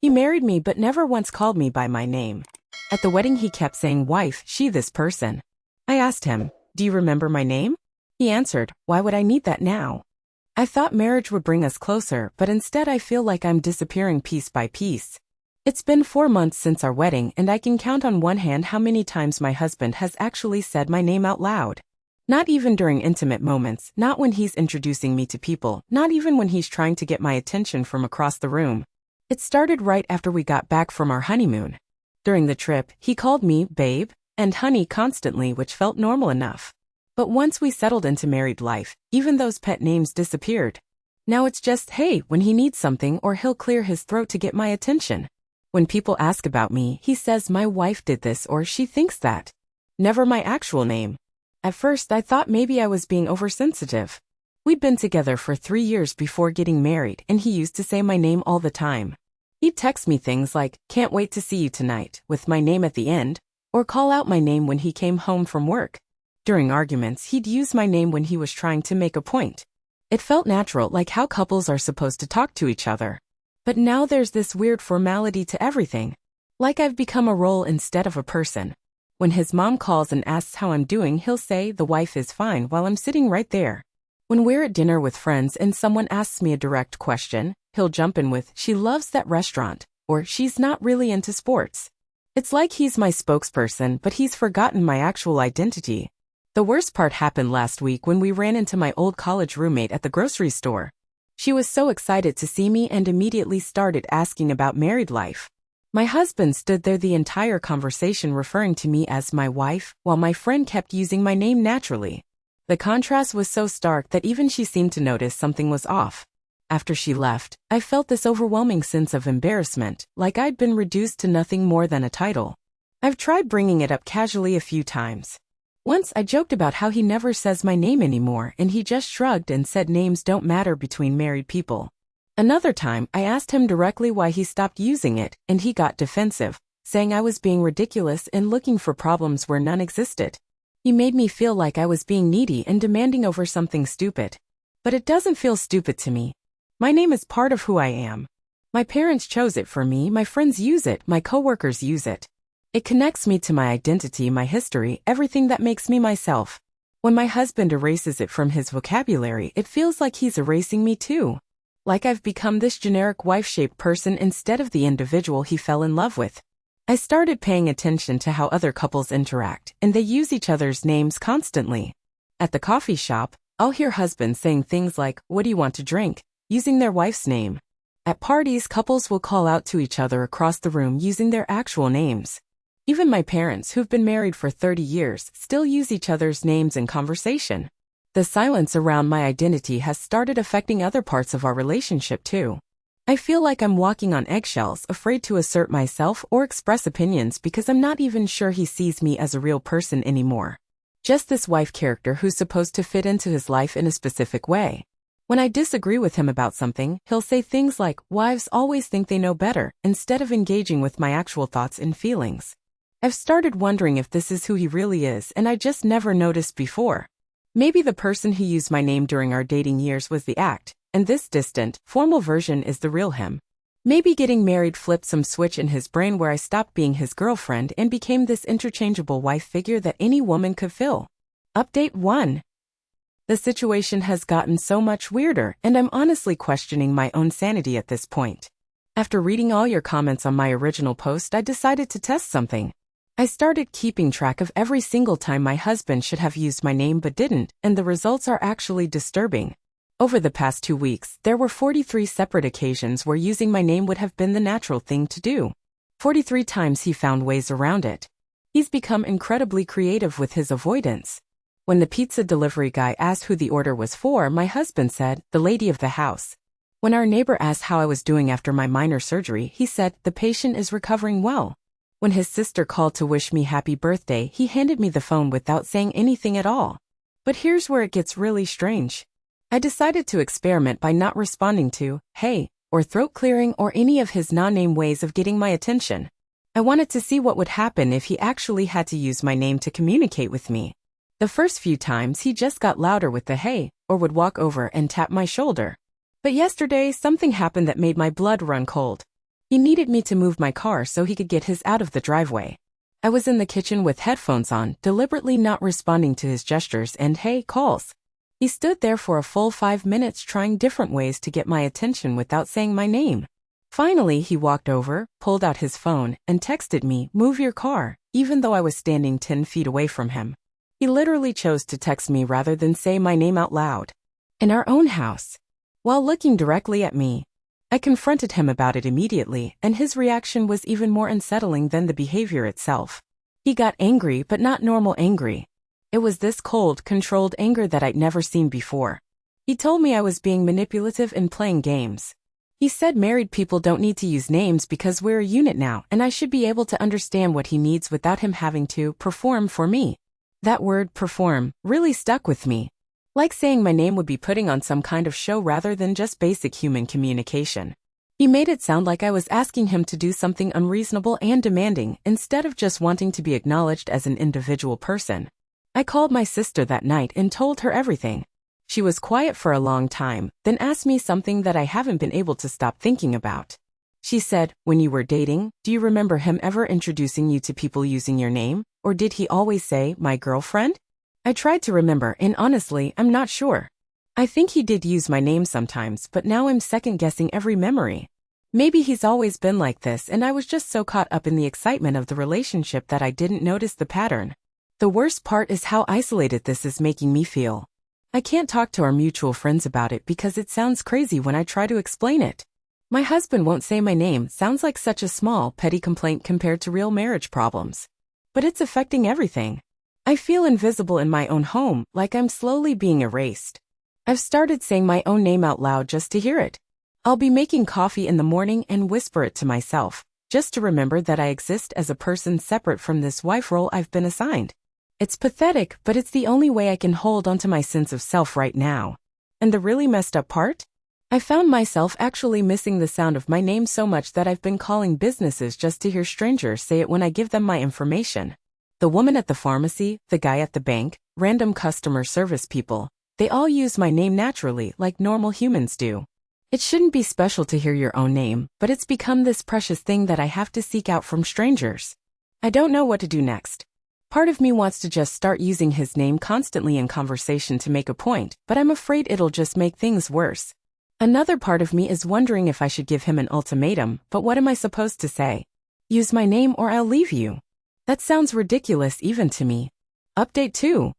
He married me but never once called me by my name. At the wedding he kept saying wife, she this person. I asked him, do you remember my name? He answered, why would I need that now? I thought marriage would bring us closer, but instead I feel like I'm disappearing piece by piece. It's been 4 months since our wedding and I can count on one hand how many times my husband has actually said my name out loud. Not even during intimate moments, not when he's introducing me to people, not even when he's trying to get my attention from across the room. It started right after we got back from our honeymoon. During the trip, he called me babe and honey constantly, which felt normal enough. But once we settled into married life, even those pet names disappeared. Now it's just hey when he needs something or he'll clear his throat to get my attention. When people ask about me, he says my wife did this or she thinks that. Never my actual name. At first I thought maybe I was being oversensitive. We'd been together for 3 years before getting married and he used to say my name all the time. He'd text me things like, can't wait to see you tonight, with my name at the end, or call out my name when he came home from work. During arguments, he'd use my name when he was trying to make a point. It felt natural, like how couples are supposed to talk to each other. But now there's this weird formality to everything. Like I've become a role instead of a person. When his mom calls and asks how I'm doing, he'll say the wife is fine while I'm sitting right there. When we're at dinner with friends and someone asks me a direct question, he'll jump in with, she loves that restaurant, or she's not really into sports. It's like he's my spokesperson, but he's forgotten my actual identity. The worst part happened last week when we ran into my old college roommate at the grocery store. She was so excited to see me and immediately started asking about married life. My husband stood there the entire conversation referring to me as my wife, while my friend kept using my name naturally. The contrast was so stark that even she seemed to notice something was off. After she left, I felt this overwhelming sense of embarrassment, like I'd been reduced to nothing more than a title. I've tried bringing it up casually a few times. Once I joked about how he never says my name anymore and he just shrugged and said names don't matter between married people. Another time, I asked him directly why he stopped using it and he got defensive, saying I was being ridiculous and looking for problems where none existed. He made me feel like I was being needy and demanding over something stupid. But it doesn't feel stupid to me. My name is part of who I am. My parents chose it for me, my friends use it, my coworkers use it. It connects me to my identity, my history, everything that makes me myself. When my husband erases it from his vocabulary, it feels like he's erasing me too. Like I've become this generic wife-shaped person instead of the individual he fell in love with. I started paying attention to how other couples interact, and they use each other's names constantly. At the coffee shop, I'll hear husbands saying things like, what do you want to drink? Using their wife's name. At parties, couples will call out to each other across the room using their actual names. Even my parents, who've been married for 30 years, still use each other's names in conversation. The silence around my identity has started affecting other parts of our relationship too. I feel like I'm walking on eggshells, afraid to assert myself or express opinions because I'm not even sure he sees me as a real person anymore. Just this wife character who's supposed to fit into his life in a specific way. When I disagree with him about something, he'll say things like, wives always think they know better, instead of engaging with my actual thoughts and feelings. I've started wondering if this is who he really is and I just never noticed before. Maybe the person who used my name during our dating years was the act, and this distant, formal version is the real him. Maybe getting married flipped some switch in his brain where I stopped being his girlfriend and became this interchangeable wife figure that any woman could fill. Update 1. The situation has gotten so much weirder, and I'm honestly questioning my own sanity at this point. After reading all your comments on my original post, I decided to test something. I started keeping track of every single time my husband should have used my name but didn't, and the results are actually disturbing. Over the past 2 weeks, there were 43 separate occasions where using my name would have been the natural thing to do. 43 times he found ways around it. He's become incredibly creative with his avoidance. When the pizza delivery guy asked who the order was for, my husband said, the lady of the house. When our neighbor asked how I was doing after my minor surgery, he said, the patient is recovering well. When his sister called to wish me happy birthday, he handed me the phone without saying anything at all. But here's where it gets really strange. I decided to experiment by not responding to, hey, or throat clearing or any of his non-name ways of getting my attention. I wanted to see what would happen if he actually had to use my name to communicate with me. The first few times he just got louder with the hey, or would walk over and tap my shoulder. But yesterday something happened that made my blood run cold. He needed me to move my car so he could get his out of the driveway. I was in the kitchen with headphones on, deliberately not responding to his gestures and hey, calls. He stood there for a full 5 minutes trying different ways to get my attention without saying my name. Finally, he walked over, pulled out his phone, and texted me, "Move your car," even though I was standing 10 feet away from him. He literally chose to text me rather than say my name out loud. In our own house. While looking directly at me, I confronted him about it immediately, and his reaction was even more unsettling than the behavior itself. He got angry, but not normal angry. It was this cold, controlled anger that I'd never seen before. He told me I was being manipulative and playing games. He said married people don't need to use names because we're a unit now, and I should be able to understand what he needs without him having to perform for me. That word, perform, really stuck with me. Like saying my name would be putting on some kind of show rather than just basic human communication. He made it sound like I was asking him to do something unreasonable and demanding instead of just wanting to be acknowledged as an individual person. I called my sister that night and told her everything. She was quiet for a long time, then asked me something that I haven't been able to stop thinking about. She said, "When you were dating, do you remember him ever introducing you to people using your name? Or did he always say, 'my girlfriend'?" I tried to remember, and honestly, I'm not sure. I think he did use my name sometimes, but now I'm second-guessing every memory. Maybe he's always been like this and I was just so caught up in the excitement of the relationship that I didn't notice the pattern. The worst part is how isolated this is making me feel. I can't talk to our mutual friends about it because it sounds crazy when I try to explain it. My husband won't say my name sounds like such a small, petty complaint compared to real marriage problems. But it's affecting everything. I feel invisible in my own home, like I'm slowly being erased. I've started saying my own name out loud just to hear it. I'll be making coffee in the morning and whisper it to myself, just to remember that I exist as a person separate from this wife role I've been assigned. It's pathetic, but it's the only way I can hold onto my sense of self right now. And the really messed up part? I found myself actually missing the sound of my name so much that I've been calling businesses just to hear strangers say it when I give them my information. The woman at the pharmacy, the guy at the bank, random customer service people, they all use my name naturally like normal humans do. It shouldn't be special to hear your own name, but it's become this precious thing that I have to seek out from strangers. I don't know what to do next. Part of me wants to just start using his name constantly in conversation to make a point, but I'm afraid it'll just make things worse. Another part of me is wondering if I should give him an ultimatum, but what am I supposed to say? Use my name or I'll leave you. That sounds ridiculous even to me. Update 2.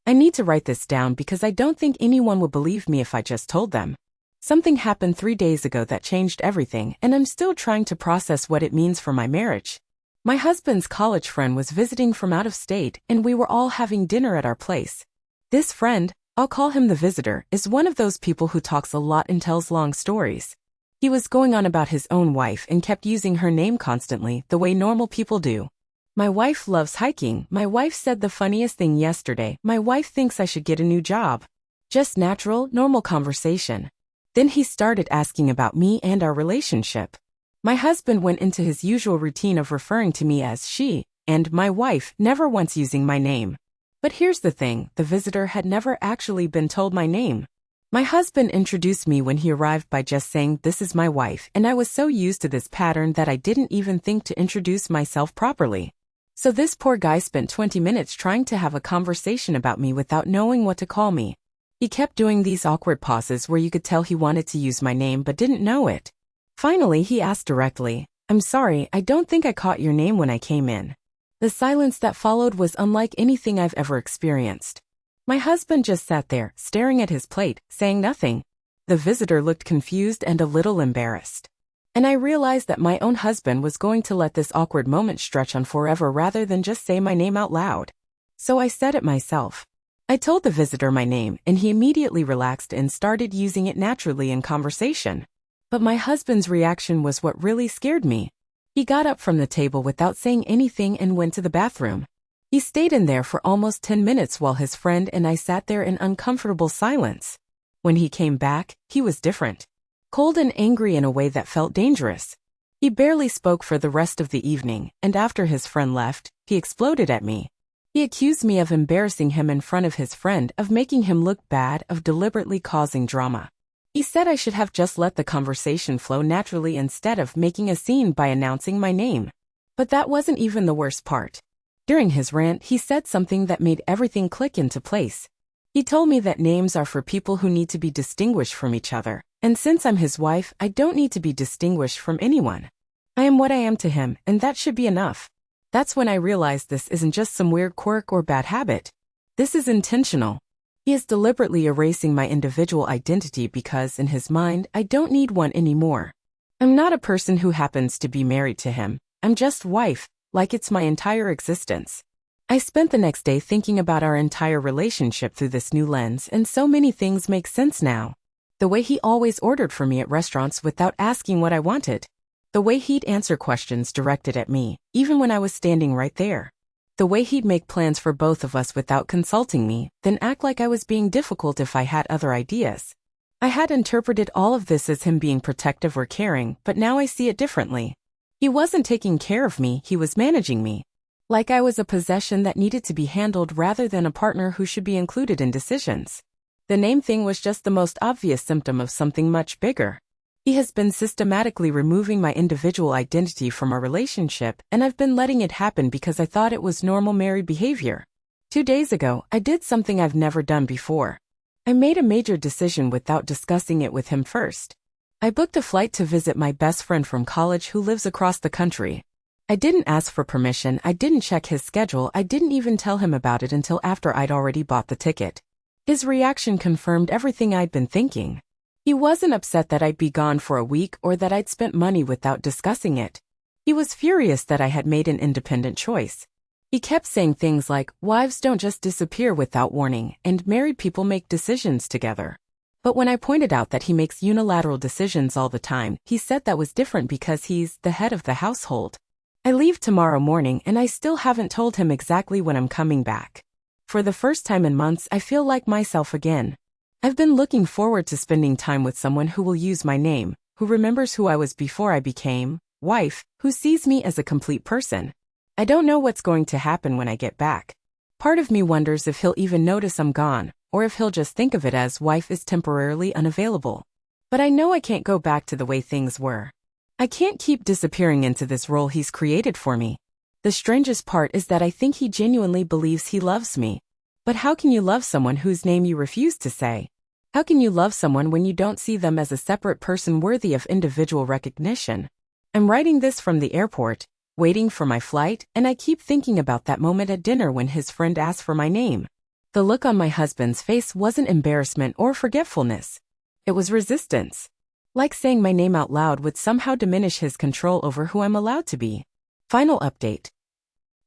I need to write this down because I don't think anyone would believe me if I just told them. Something happened 3 days ago that changed everything, and I'm still trying to process what it means for my marriage. My husband's college friend was visiting from out of state, and we were all having dinner at our place. This friend, I'll call him the visitor, is one of those people who talks a lot and tells long stories. He was going on about his own wife and kept using her name constantly, the way normal people do. My wife loves hiking. My wife said the funniest thing yesterday. My wife thinks I should get a new job. Just natural, normal conversation. Then he started asking about me and our relationship. My husband went into his usual routine of referring to me as she, and my wife, never once using my name. But here's the thing, the visitor had never actually been told my name. My husband introduced me when he arrived by just saying, "This is my wife," and I was so used to this pattern that I didn't even think to introduce myself properly. So this poor guy spent 20 minutes trying to have a conversation about me without knowing what to call me. He kept doing these awkward pauses where you could tell he wanted to use my name but didn't know it. Finally, he asked directly, "I'm sorry, I don't think I caught your name when I came in." The silence that followed was unlike anything I've ever experienced. My husband just sat there, staring at his plate, saying nothing. The visitor looked confused and a little embarrassed. And I realized that my own husband was going to let this awkward moment stretch on forever rather than just say my name out loud. So I said it myself. I told the visitor my name, and he immediately relaxed and started using it naturally in conversation. But my husband's reaction was what really scared me. He got up from the table without saying anything and went to the bathroom. He stayed in there for almost 10 minutes while his friend and I sat there in uncomfortable silence. When he came back, he was different. Cold and angry in a way that felt dangerous. He barely spoke for the rest of the evening, and after his friend left, he exploded at me. He accused me of embarrassing him in front of his friend, of making him look bad, of deliberately causing drama. He said I should have just let the conversation flow naturally instead of making a scene by announcing my name. But that wasn't even the worst part. During his rant, he said something that made everything click into place. He told me that names are for people who need to be distinguished from each other, and since I'm his wife, I don't need to be distinguished from anyone. I am what I am to him, and that should be enough. That's when I realized this isn't just some weird quirk or bad habit. This is intentional. He is deliberately erasing my individual identity because, in his mind, I don't need one anymore. I'm not a person who happens to be married to him. I'm just wife, like it's my entire existence. I spent the next day thinking about our entire relationship through this new lens, and so many things make sense now. The way he always ordered for me at restaurants without asking what I wanted. The way he'd answer questions directed at me, even when I was standing right there. The way he'd make plans for both of us without consulting me, then act like I was being difficult if I had other ideas. I had interpreted all of this as him being protective or caring, but now I see it differently. He wasn't taking care of me, he was managing me. Like I was a possession that needed to be handled rather than a partner who should be included in decisions. The name thing was just the most obvious symptom of something much bigger. He has been systematically removing my individual identity from our relationship, and I've been letting it happen because I thought it was normal married behavior. 2 days ago, I did something I've never done before. I made a major decision without discussing it with him first. I booked a flight to visit my best friend from college who lives across the country. I didn't ask for permission, I didn't check his schedule, I didn't even tell him about it until after I'd already bought the ticket. His reaction confirmed everything I'd been thinking. He wasn't upset that I'd be gone for a week or that I'd spent money without discussing it. He was furious that I had made an independent choice. He kept saying things like, wives don't just disappear without warning, and married people make decisions together. But when I pointed out that he makes unilateral decisions all the time, he said that was different because he's the head of the household. I leave tomorrow morning and I still haven't told him exactly when I'm coming back. For the first time in months, I feel like myself again. I've been looking forward to spending time with someone who will use my name, who remembers who I was before I became wife, who sees me as a complete person. I don't know what's going to happen when I get back. Part of me wonders if he'll even notice I'm gone, or if he'll just think of it as wife is temporarily unavailable. But I know I can't go back to the way things were. I can't keep disappearing into this role he's created for me. The strangest part is that I think he genuinely believes he loves me. But how can you love someone whose name you refuse to say? How can you love someone when you don't see them as a separate person worthy of individual recognition? I'm writing this from the airport, waiting for my flight, and I keep thinking about that moment at dinner when his friend asked for my name. The look on my husband's face wasn't embarrassment or forgetfulness. It was resistance. Like saying my name out loud would somehow diminish his control over who I'm allowed to be. Final update.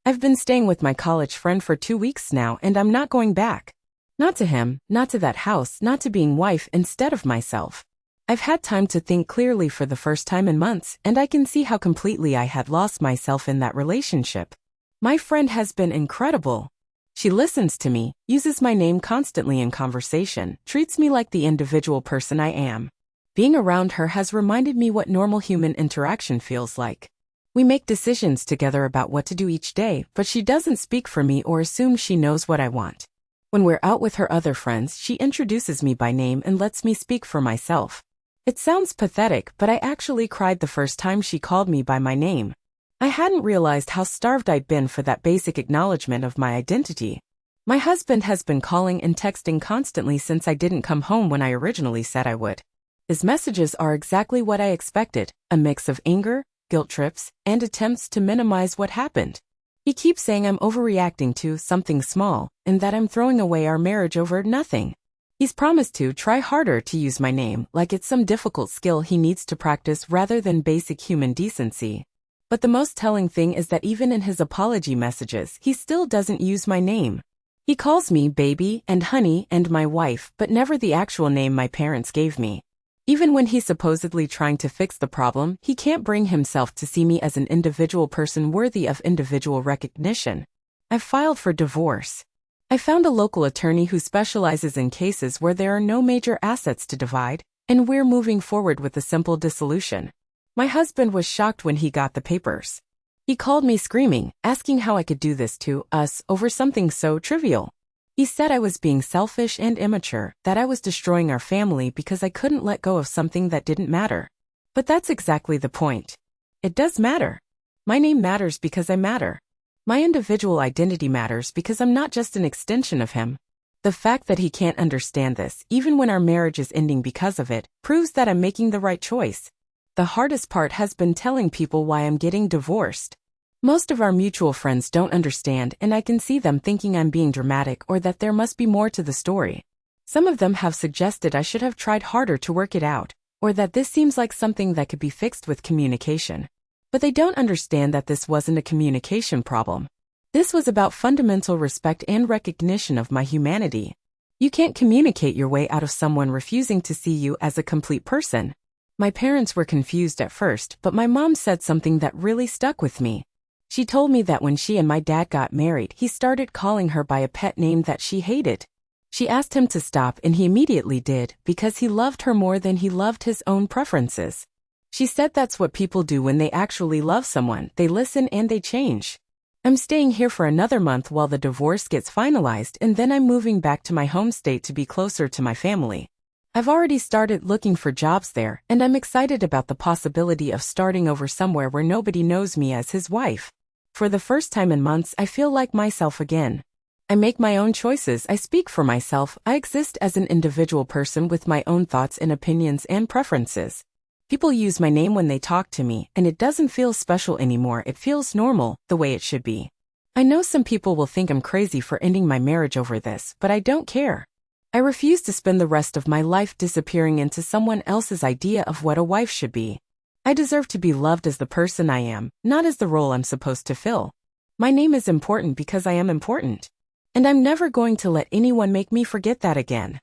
I've been staying with my college friend for 2 weeks now, and I'm not going back. Not to him, not to that house, not to being wife instead of myself. I've had time to think clearly for the first time in months, and I can see how completely I had lost myself in that relationship. My friend has been incredible. She listens to me, uses my name constantly in conversation, treats me like the individual person I am. Being around her has reminded me what normal human interaction feels like. We make decisions together about what to do each day, but she doesn't speak for me or assume she knows what I want. When we're out with her other friends, she introduces me by name and lets me speak for myself. It sounds pathetic, but I actually cried the first time she called me by my name. I hadn't realized how starved I'd been for that basic acknowledgement of my identity. My husband has been calling and texting constantly since I didn't come home when I originally said I would. His messages are exactly what I expected, a mix of anger, guilt trips, and attempts to minimize what happened. He keeps saying I'm overreacting to something small, and that I'm throwing away our marriage over nothing. He's promised to try harder to use my name, like it's some difficult skill he needs to practice rather than basic human decency. But the most telling thing is that even in his apology messages, he still doesn't use my name. He calls me baby and honey and my wife, but never the actual name my parents gave me. Even when he's supposedly trying to fix the problem, he can't bring himself to see me as an individual person worthy of individual recognition. I've filed for divorce. I found a local attorney who specializes in cases where there are no major assets to divide, and we're moving forward with a simple dissolution. My husband was shocked when he got the papers. He called me screaming, asking how I could do this to us over something so trivial. He said I was being selfish and immature, that I was destroying our family because I couldn't let go of something that didn't matter. But that's exactly the point. It does matter. My name matters because I matter. My individual identity matters because I'm not just an extension of him. The fact that he can't understand this, even when our marriage is ending because of it, proves that I'm making the right choice. The hardest part has been telling people why I'm getting divorced. Most of our mutual friends don't understand, and I can see them thinking I'm being dramatic or that there must be more to the story. Some of them have suggested I should have tried harder to work it out, or that this seems like something that could be fixed with communication. But they don't understand that this wasn't a communication problem. This was about fundamental respect and recognition of my humanity. You can't communicate your way out of someone refusing to see you as a complete person. My parents were confused at first, but my mom said something that really stuck with me. She told me that when she and my dad got married, he started calling her by a pet name that she hated. She asked him to stop, and he immediately did, because he loved her more than he loved his own preferences. She said that's what people do when they actually love someone. They listen and they change. I'm staying here for another month while the divorce gets finalized, and then I'm moving back to my home state to be closer to my family. I've already started looking for jobs there, and I'm excited about the possibility of starting over somewhere where nobody knows me as his wife. For the first time in months, I feel like myself again. I make my own choices, I speak for myself, I exist as an individual person with my own thoughts and opinions and preferences. People use my name when they talk to me, and it doesn't feel special anymore, it feels normal, the way it should be. I know some people will think I'm crazy for ending my marriage over this, but I don't care. I refuse to spend the rest of my life disappearing into someone else's idea of what a wife should be. I deserve to be loved as the person I am, not as the role I'm supposed to fill. My name is important because I am important. And I'm never going to let anyone make me forget that again.